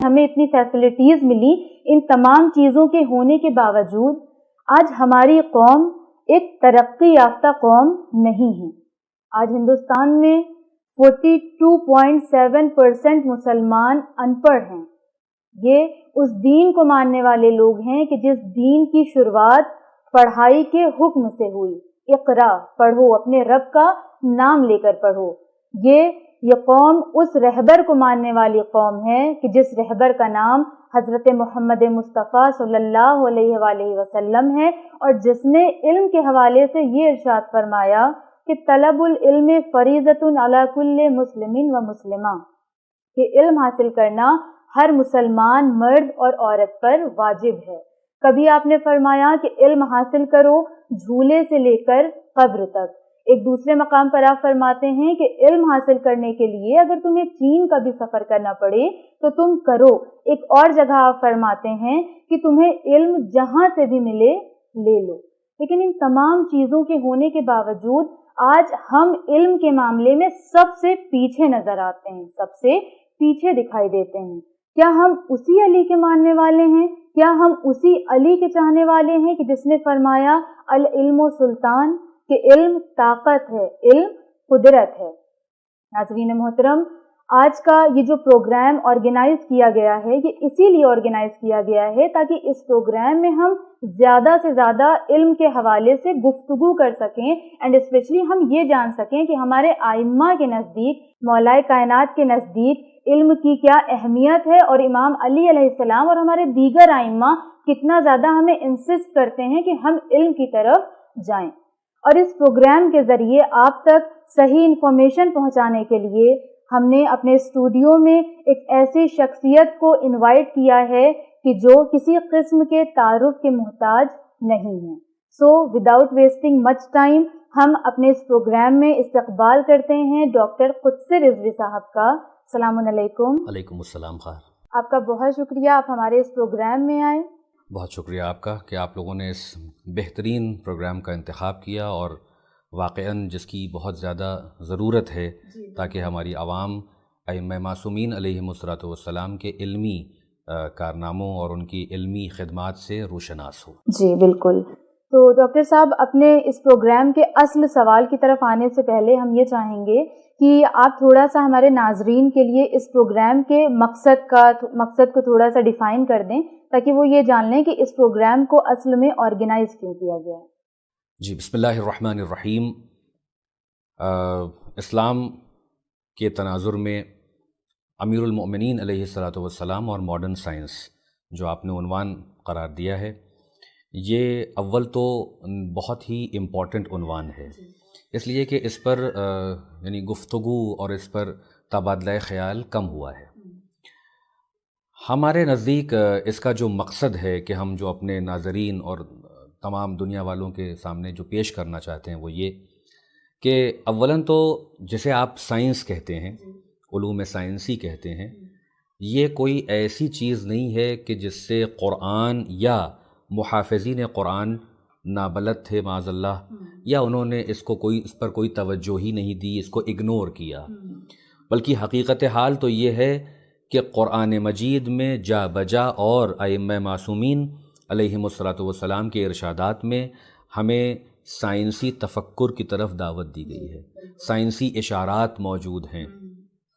ہمیں اتنی فیسلٹیز ملی، ان تمام چیزوں کے ہونے کے باوجود آج ہماری قوم ایک ترقی یافتہ قوم نہیں ہے۔ آج ہندوستان میں 42.7% مسلمان ان پڑھ ہیں۔ یہ اس دین کو ماننے والے لوگ ہیں کہ جس دین کی شروعات پڑھائی کے حکم سے ہوئی۔ اقرا، پڑھو، اپنے رب کا نام لے کر پڑھو۔ یہ قوم اس رہبر کو ماننے والی قوم ہے کہ جس رہبر کا نام حضرت محمد مصطفیٰ صلی اللہ علیہ وآلہ وسلم ہے، اور جس نے علم کے حوالے سے یہ ارشاد فرمایا کہ طلب العلم فریضۃ علی کل مسلم و مسلمہ، کہ علم حاصل کرنا ہر مسلمان مرد اور عورت پر واجب ہے۔ کبھی آپ نے فرمایا کہ علم حاصل کرو جھولے سے لے کر قبر تک۔ ایک دوسرے مقام پر آپ فرماتے ہیں کہ علم حاصل کرنے کے لیے اگر تمہیں چین کا بھی سفر کرنا پڑے تو تم کرو۔ ایک اور جگہ آپ فرماتے ہیں کہ تمہیں علم جہاں سے بھی ملے لے لو۔ لیکن ان تمام چیزوں کے ہونے کے باوجود آج ہم علم کے معاملے میں سب سے پیچھے نظر آتے ہیں، سب سے پیچھے دکھائی دیتے ہیں۔ کیا ہم اسی علی کے ماننے والے ہیں؟ کیا ہم اسی علی کے چاہنے والے ہیں کہ جس نے فرمایا العلم سلطان، کہ علم طاقت ہے، علم قدرت ہے؟ ناظرین محترم، آج کا یہ جو پروگرام آرگنائز کیا گیا ہے، یہ اسی لیے آرگنائز کیا گیا ہے تاکہ اس پروگرام میں ہم زیادہ سے زیادہ علم کے حوالے سے گفتگو کر سکیں، اینڈ اسپیشلی ہم یہ جان سکیں کہ ہمارے ائمہ کے نزدیک، مولائے کائنات کے نزدیک علم کی کیا اہمیت ہے، اور امام علی علیہ السلام اور ہمارے دیگر ائمہ کتنا زیادہ ہمیں انسسٹ کرتے ہیں کہ ہم علم کی طرف جائیں۔ اور اس پروگرام کے ذریعے آپ تک صحیح انفارمیشن پہنچانے کے لیے ہم نے اپنے اسٹوڈیو میں ایک ایسی شخصیت کو انوائٹ کیا ہے کہ جو کسی قسم کے تعارف کے محتاج نہیں ہیں۔ So without wasting much time, ہم اپنے اس پروگرام میں استقبال کرتے ہیں ڈاکٹر قدسی رضوی صاحب کا۔ السلام علیکم۔ وعلیکم السلام خیر۔ آپ کا بہت شکریہ، آپ ہمارے اس پروگرام میں آئے۔ بہت شکریہ آپ کا کہ آپ لوگوں نے اس بہترین پروگرام کا انتخاب کیا، اور واقعاً جس کی بہت زیادہ ضرورت ہے تاکہ ہماری عوام ائمہ معصومین علیہم السلام کے علمی کارناموں اور ان کی علمی خدمات سے روشناس ہو۔ جی بالکل۔ تو ڈاکٹر صاحب، اپنے اس پروگرام کے اصل سوال کی طرف آنے سے پہلے ہم یہ چاہیں گے کہ آپ تھوڑا سا ہمارے ناظرین کے لیے اس پروگرام کے مقصد کو تھوڑا سا ڈیفائن کر دیں تاکہ وہ یہ جان لیں کہ اس پروگرام کو اصل میں آرگنائز کیوں کیا گیا ہے۔ جی، بسم اللہ الرحمن الرحیم۔ اسلام کے تناظر میں امیر المؤمنین علیہ السلام اور ماڈرن سائنس جو آپ نے عنوان قرار دیا ہے، یہ اول تو بہت ہی امپورٹنٹ عنوان ہے، اس لیے کہ اس پر یعنی گفتگو اور اس پر تبادلہ خیال کم ہوا ہے۔ ہمارے نزدیک اس کا جو مقصد ہے کہ ہم جو اپنے ناظرین اور تمام دنیا والوں کے سامنے جو پیش کرنا چاہتے ہیں وہ یہ کہ اولاً تو جسے آپ سائنس کہتے ہیں، علوم سائنسی کہتے ہیں، یہ کوئی ایسی چیز نہیں ہے کہ جس سے قرآن یا محافظین قرآن نابلد تھے معاذ اللہ، یا انہوں نے اس پر کوئی توجہ ہی نہیں دی، اس کو اگنور کیا، بلکہ حقیقت حال تو یہ ہے کہ قرآن مجید میں جا بجا اور ائمہ معصومین علیہم السلام کے ارشادات میں ہمیں سائنسی تفکر کی طرف دعوت دی گئی ہے۔ سائنسی اشارات موجود ہیں،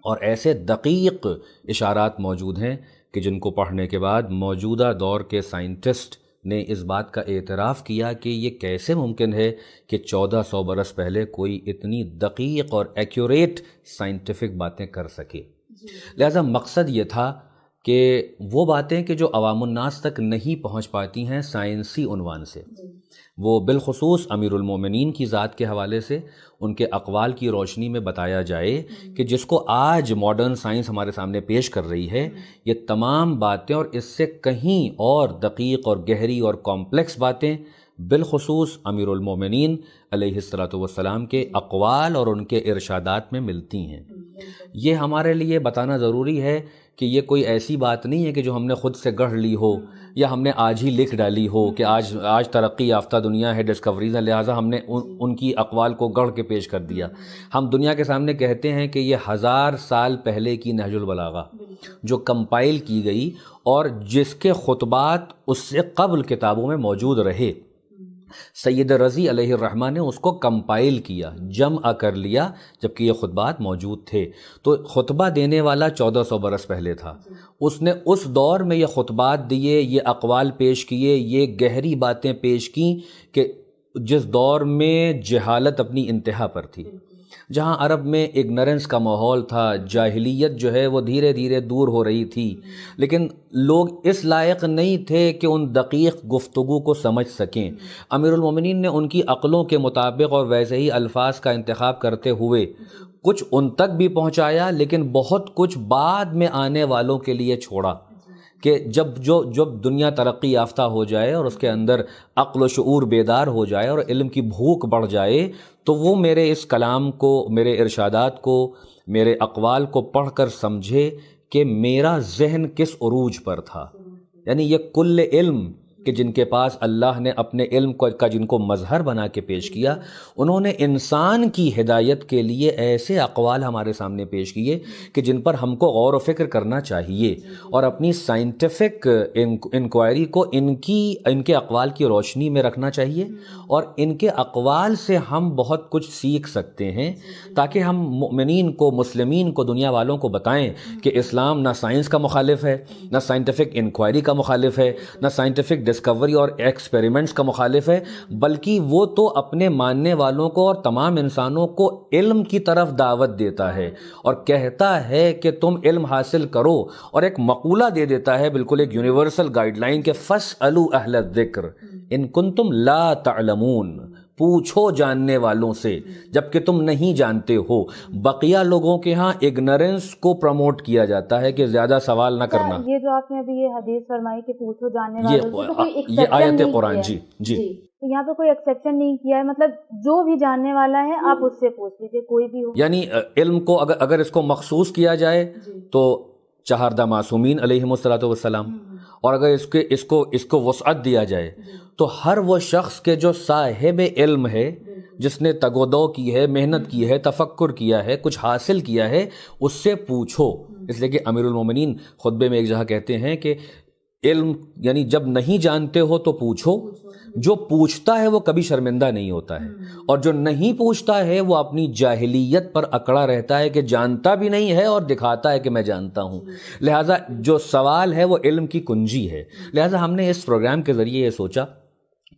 اور ایسے دقیق اشارات موجود ہیں کہ جن کو پڑھنے کے بعد موجودہ دور کے سائنٹسٹ نے اس بات کا اعتراف کیا کہ یہ کیسے ممکن ہے کہ 1400 برس پہلے کوئی اتنی دقیق اور ایکوریٹ سائنٹیفک باتیں کر سکے۔ لہذا مقصد یہ تھا کہ وہ باتیں کہ جو عوام الناس تک نہیں پہنچ پاتی ہیں سائنسی عنوان سے، وہ بالخصوص امیر المومنین کی ذات کے حوالے سے ان کے اقوال کی روشنی میں بتایا جائے کہ جس کو آج ماڈرن سائنس ہمارے سامنے پیش کر رہی ہے، یہ تمام باتیں اور اس سے کہیں اور دقیق اور گہری اور کمپلیکس باتیں بالخصوص امیر المومنین علیہ السلام کے اقوال اور ان کے ارشادات میں ملتی ہیں۔ یہ ہمارے لیے بتانا ضروری ہے کہ یہ کوئی ایسی بات نہیں ہے کہ جو ہم نے خود سے گڑھ لی ہو یا ہم نے آج ہی لکھ ڈالی ہو کہ آج ترقی یافتہ دنیا ہے، ڈسکوریز ہیں، لہٰذا ہم نے ان کی اقوال کو گڑھ کے پیش کر دیا. ہم دنیا کے سامنے کہتے ہیں کہ یہ 1000 سال پہلے کی نہج البلاغہ جو کمپائل کی گئی اور جس کے خطبات اس سے قبل کتابوں میں موجود رہے، سید رضی علیہ الرحمہ نے اس کو کمپائل کیا، جمع کر لیا، جبکہ یہ خطبات موجود تھے. تو خطبہ دینے والا 1400 برس پہلے تھا. اس نے اس دور میں یہ خطبات دیے، یہ اقوال پیش کیے، یہ گہری باتیں پیش کیں کہ جس دور میں جہالت اپنی انتہا پر تھی، جہاں عرب میں اگنورنس کا ماحول تھا، جاہلیت جو ہے وہ دھیرے دھیرے دور ہو رہی تھی، لیکن لوگ اس لائق نہیں تھے کہ ان دقیق گفتگو کو سمجھ سکیں. امیر المومنین نے ان کی عقلوں کے مطابق اور ویسے ہی الفاظ کا انتخاب کرتے ہوئے کچھ ان تک بھی پہنچایا، لیکن بہت کچھ بعد میں آنے والوں کے لیے چھوڑا کہ جب دنیا ترقی یافتہ ہو جائے اور اس کے اندر عقل و شعور بیدار ہو جائے اور علم کی بھوک بڑھ جائے، تو وہ میرے اس کلام کو، میرے ارشادات کو، میرے اقوال کو پڑھ کر سمجھے کہ میرا ذہن کس عروج پر تھا. یعنی یہ کل علم کہ جن کے پاس اللہ نے اپنے علم کا جن کو مظہر بنا کے پیش کیا، انہوں نے انسان کی ہدایت کے لیے ایسے اقوال ہمارے سامنے پیش کیے کہ جن پر ہم کو غور و فکر کرنا چاہیے اور اپنی سائنٹیفک انکوائری کو ان کے اقوال کی روشنی میں رکھنا چاہیے، اور ان کے اقوال سے ہم بہت کچھ سیکھ سکتے ہیں تاکہ ہم مؤمنین کو، مسلمین کو، دنیا والوں کو بتائیں کہ اسلام نہ سائنس کا مخالف ہے، نہ سائنٹیفک انکوائری کا مخالف ہے، نہ سائنٹیفک ڈسکوری اور ایکسپیریمنٹس کا مخالف ہے، بلکہ وہ تو اپنے ماننے والوں کو اور تمام انسانوں کو علم کی طرف دعوت دیتا ہے اور کہتا ہے کہ تم علم حاصل کرو، اور ایک مقولہ دے دیتا ہے، بالکل ایک یونیورسل گائیڈ لائن کہ فَاسْأَلُوا أَهْلَ الذِّكْرِ إِن كُنتُمْ لَا تَعْلَمُونَ، پوچھو جاننے والوں سے جبکہ تم نہیں جانتے ہو. بقیہ لوگوں کے ہاں اگنورنس کو پروموٹ کیا جاتا ہے کہ زیادہ سوال نہ کرنا. یہ جو آپ نے ابھی یہ حدیث فرمائی کہ پوچھو جاننے والوں سے، تو کوئی یہ ایکسیپشن آیت نہیں قرآن. کیا ہے. جی تو یہاں پہ کوئی ایکسیپشن نہیں کیا ہے، مطلب جو بھی جاننے والا ہے آپ اس سے پوچھ لیجیے، کوئی بھی ہو. یعنی علم کو اگر اس کو مخصوص کیا جائے تو چہاردہ معصومین علیہم الصلوۃ والسلام، اور اگر اس کو وسعت دیا جائے تو ہر وہ شخص کے جو صاحب علم ہے، جس نے تگ و دو کی ہے، محنت کی ہے، تفکر کیا ہے، کچھ حاصل کیا ہے، اس سے پوچھو. اس لیے کہ امیر المومنین خطبے میں ایک جگہ کہتے ہیں کہ علم یعنی جب نہیں جانتے ہو تو پوچھو. جو پوچھتا ہے وہ کبھی شرمندہ نہیں ہوتا ہے، اور جو نہیں پوچھتا ہے وہ اپنی جاہلیت پر اکڑا رہتا ہے کہ جانتا بھی نہیں ہے اور دکھاتا ہے کہ میں جانتا ہوں. لہٰذا جو سوال ہے وہ علم کی کنجی ہے. لہٰذا ہم نے اس پروگرام کے ذریعے یہ سوچا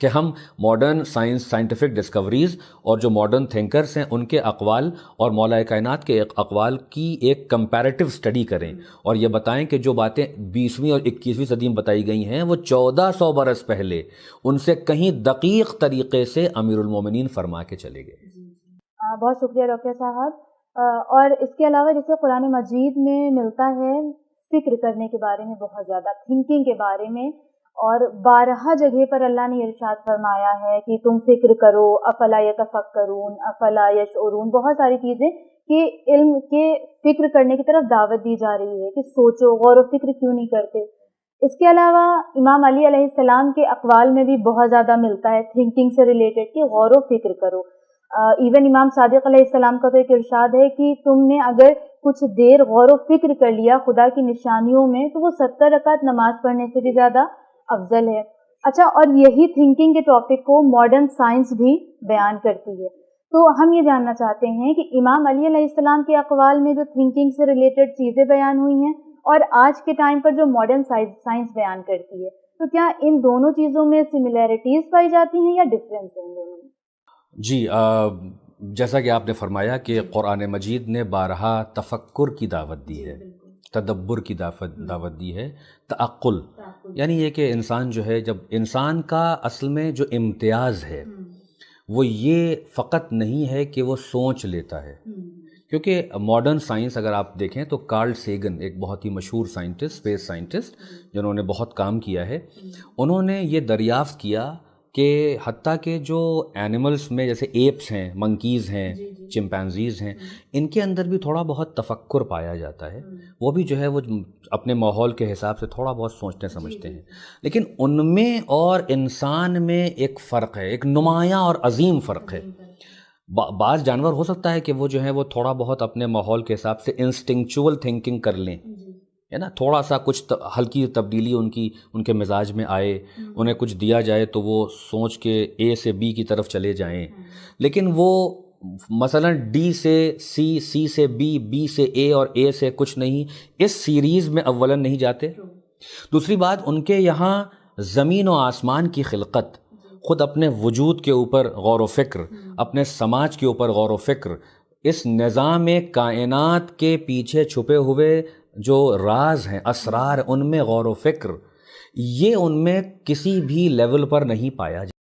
کہ ہم ماڈرن سائنٹیفک ڈسکوریز اور جو ماڈرن تھنکرز ہیں ان کے اقوال اور مولا کائنات کے اقوال کی ایک کمپیریٹیو اسٹڈی کریں، اور یہ بتائیں کہ جو باتیں 20ویں اور 21ویں صدی میں بتائی گئی ہیں وہ 1400 برس پہلے ان سے کہیں دقیق طریقے سے امیر المومنین فرما کے چلے گئے. بہت شکریہ ڈاکٹر صاحب. اور اس کے علاوہ جیسے قرآن مجید میں ملتا ہے فکر کرنے کے بارے میں بہت زیادہ، تھنکنگ کے بارے میں، اور 12 جگہ پر اللہ نے ارشاد فرمایا ہے کہ تم فکر کرو، افلا یتفکرون، افلا یشعرون، بہت ساری چیزیں کہ علم کے فکر کرنے کی طرف دعوت دی جا رہی ہے کہ سوچو، غور و فکر کیوں نہیں کرتے. اس کے علاوہ امام علی علیہ السلام کے اقوال میں بھی بہت زیادہ ملتا ہے تھنکنگ سے ریلیٹڈ کہ غور و فکر کرو. ایون امام صادق علیہ السلام کا تو ایک ارشاد ہے کہ تم نے اگر کچھ دیر غور و فکر کر لیا خدا کی نشانیوں میں تو وہ 70 رکعت نماز پڑھنے سے بھی زیادہ افضل ہے. اچھا، اور یہی تھنکنگ کے ٹاپک کو ماڈرن سائنس بھی بیان کرتی ہے. تو ہم یہ جاننا چاہتے ہیں کہ امام علی علیہ السلام کے اقوال میں جو تھنکنگ سے ریلیٹڈ چیزیں بیان ہوئی ہیں اور آج کے ٹائم پر جو ماڈرن سائنس بیان کرتی ہے، تو کیا ان دونوں چیزوں میں سملیرٹیز پائی جاتی ہیں یا ڈفرینس ہیں ان دونوں میں؟ جی، جیسا کہ آپ نے فرمایا کہ قرآن مجید نے 12 تفکر کی دعوت دی ہے، تدبر کی دعوت دی ہے، تعقل، یعنی یہ کہ انسان جو ہے، جب انسان کا اصل میں جو امتیاز ہے وہ یہ فقط نہیں ہے کہ وہ سوچ لیتا ہے. کیونکہ ماڈرن سائنس اگر آپ دیکھیں تو کارل سیگن ایک بہت ہی مشہور سائنٹسٹ، اسپیس سائنٹسٹ جنہوں نے بہت کام کیا ہے، انہوں نے یہ دریافت کیا کہ حتیٰ کہ جو اینیملز میں جیسے ایپس ہیں، منکیز ہیں، چمپینزیز ہیں، ان کے اندر بھی تھوڑا بہت تفکر پایا جاتا ہے، وہ بھی جو ہے وہ اپنے ماحول کے حساب سے تھوڑا بہت سوچتے سمجھتے ہیں، لیکن ان میں اور انسان میں ایک فرق ہے، ایک نمایاں اور عظیم فرق ہے۔ بعض جانور ہو سکتا ہے کہ وہ جو ہے وہ تھوڑا بہت اپنے ماحول کے حساب سے انسٹنکچول تھنکنگ کر لیں، ہے نا، تھوڑا سا کچھ ہلکی تبدیلی ان کے مزاج میں آئے، انہیں کچھ دیا جائے تو وہ سوچ کے اے سے بی کی طرف چلے جائیں، لیکن وہ مثلا ڈی سے سی، سی سے بی، بی سے اے اور اے سے کچھ نہیں، اس سیریز میں اولاً نہیں جاتے۔ دوسری بات، ان کے یہاں زمین و آسمان کی خلقت، خود اپنے وجود کے اوپر غور و فکر، اپنے سماج کے اوپر غور و فکر، اس نظام کائنات کے پیچھے چھپے ہوئے جو راز ہیں، اسرار، ان میں غور و فکر، یہ ان میں کسی بھی لیول پر نہیں پایا جاتا۔